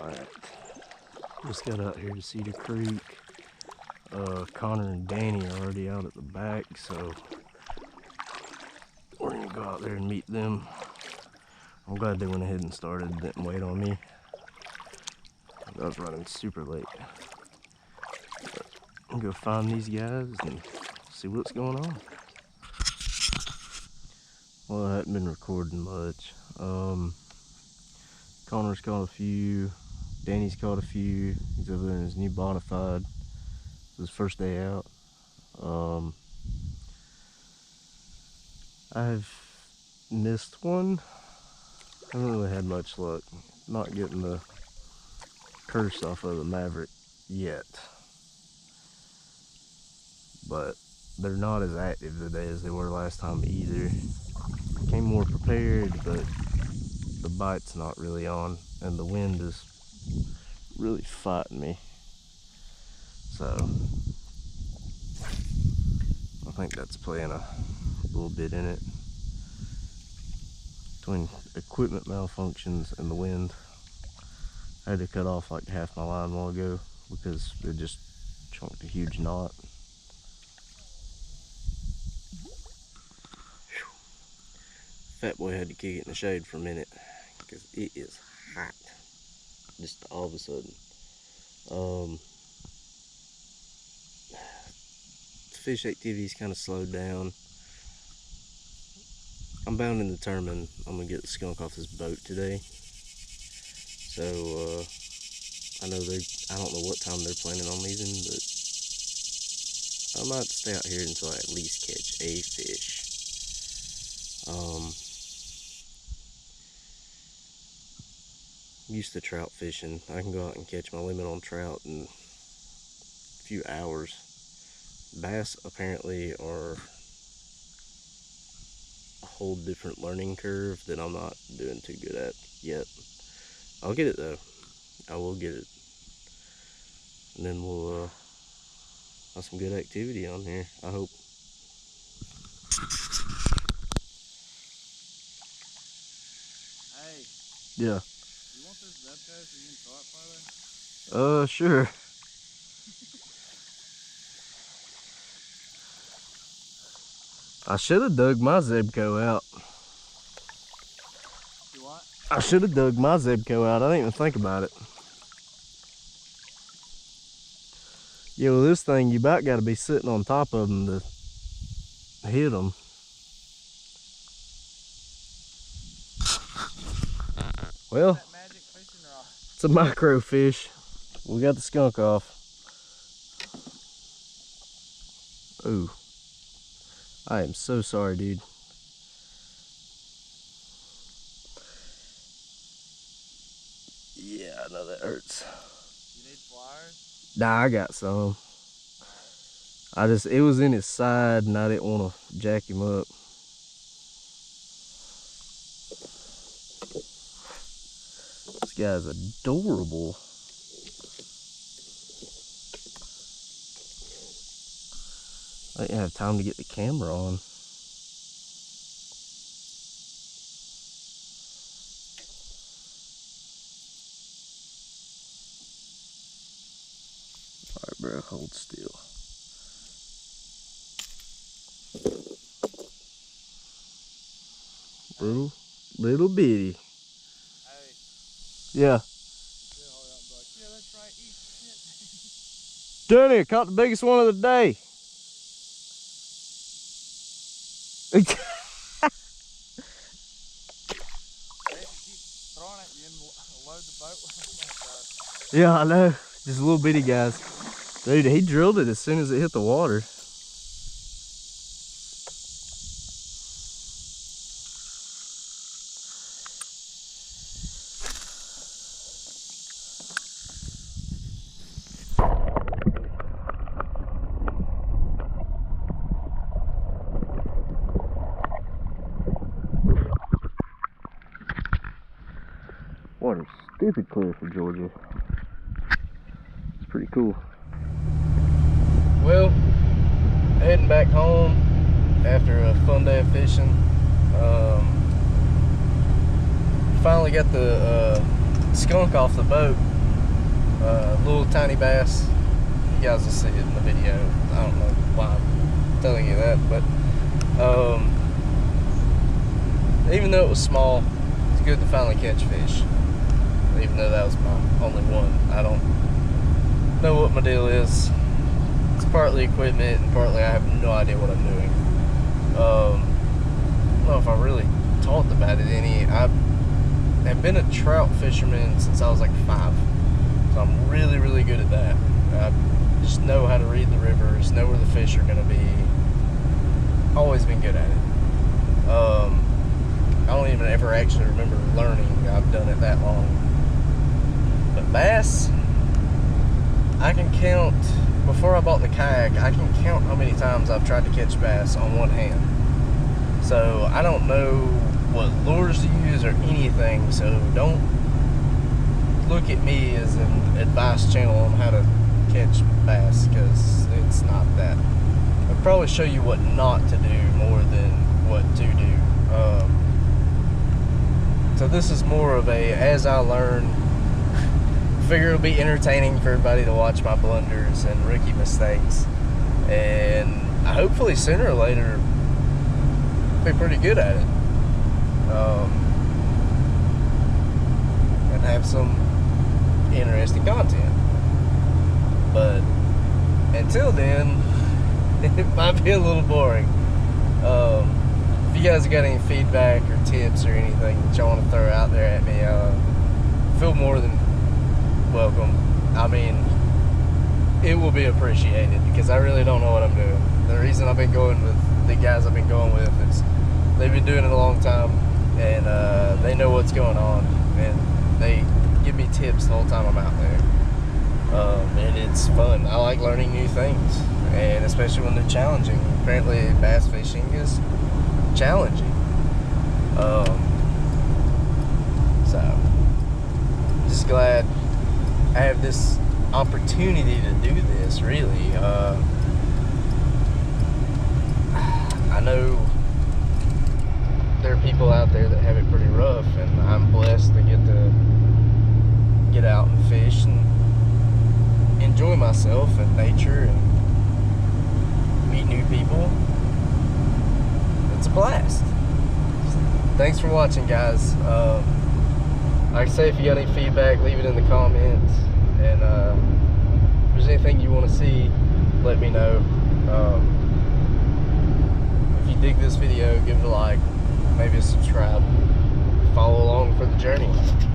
Alright, just got out here to Cedar Creek. Connor and Danny are already out at the back, so we're gonna go out there and meet them. I'm glad they went ahead and started, didn't wait on me. I was running super late. But I'm gonna go find these guys and see what's going on. Well, I haven't been recording much. Connor's caught a few, Danny's caught a few. He's over there in his new bonafide. It's his first day out. I've missed one. I haven't really had much luck. Not getting the curse off of the Maverick yet. But they're not as active today as they were last time either. Came more prepared, but the bite's not really on, and the wind is really fighting me. So I think that's playing a little bit in it. Between equipment malfunctions and the wind, I had to cut off like half my line a while ago because it just chunked a huge knot. Fat boy had to kick it in the shade for a minute because it is hot just all of a sudden. Fish activity's kind of slowed down. I'm bound and determined I'm gonna get the skunk off this boat today. So I know I don't know what time they're planning on leaving, but I might stay out here until I at least catch a fish. I'm used to trout fishing. I can go out and catch my limit on trout in a few hours. Bass apparently are a whole different learning curve that I'm not doing too good at yet. I'll get it though. I will get it. And then we'll have some good activity on here, I hope. Hey. Yeah. You want this Zebco so you can throw it farther? Sure. I should have dug my Zebco out. You what? I should have dug my Zebco out. I didn't even think about it. Yeah, well, this thing, you about got to be sitting on top of them to hit them. Well, That magic fishing rod. it's a micro fish. We got the skunk off. Ooh. I am so sorry, dude. Yeah, I know that hurts. You need pliers? Nah, I got some. It was in his side and I didn't want to jack him up. This guy's adorable. I didn't have time to get the camera on. Alright, bro, hold still. Little bitty. Hey. Yeah. Yeah, that's right. Eat shit. Danny, I caught the biggest one of the day. If you keep throwing it, you load the boat with them. Yeah, I know. Just little bitty guys. Dude, he drilled it as soon as it hit the water. Water's stupid clear for Georgia. It's pretty cool. Well, heading back home after a fun day of fishing. Finally got the skunk skunk off the boat. Little tiny bass. You guys will see it in the video. I don't know why I'm telling you that, but even though it was small, it's good to finally catch fish. Even though that was my only one. I don't know what my deal is. It's partly equipment and partly I have no idea what I'm doing. I don't know if I really talked about it any. I have been a trout fisherman since I was like 5. So I'm really, really good at that. I just know how to read the rivers, know where the fish are gonna be. Always been good at it. I don't even ever actually remember learning. I've done it that long. But bass, I can count, before I bought the kayak, I can count how many times I've tried to catch bass on one hand. So I don't know what lures to use or anything, so don't look at me as an advice channel on how to catch bass, because it's not that. I'll probably show you what not to do more than what to do. So this is more of a, as I learn, figure it'll be entertaining for everybody to watch my blunders and rookie mistakes, and hopefully sooner or later be pretty good at it, and have some interesting content. But until then, it might be a little boring. If you guys got any feedback or tips or anything that y'all want to throw out there at me, feel more than welcome. I mean, it will be appreciated, because I really don't know what I'm doing. The reason I've been going with the guys I've been going with is they've been doing it a long time, and they know what's going on, and they give me tips the whole time I'm out there. And it's fun. I like learning new things, and especially when they're challenging. Apparently bass fishing is challenging. So just glad I have this opportunity to do this, really. I know there are people out there that have it pretty rough, and I'm blessed to get out and fish and enjoy myself and nature and meet new people. It's a blast. Thanks for watching, guys. Like I say, if you got any feedback, leave it in the comments, and if there's anything you want to see, let me know. If you dig this video, give it a like, maybe a subscribe, follow along for the journey.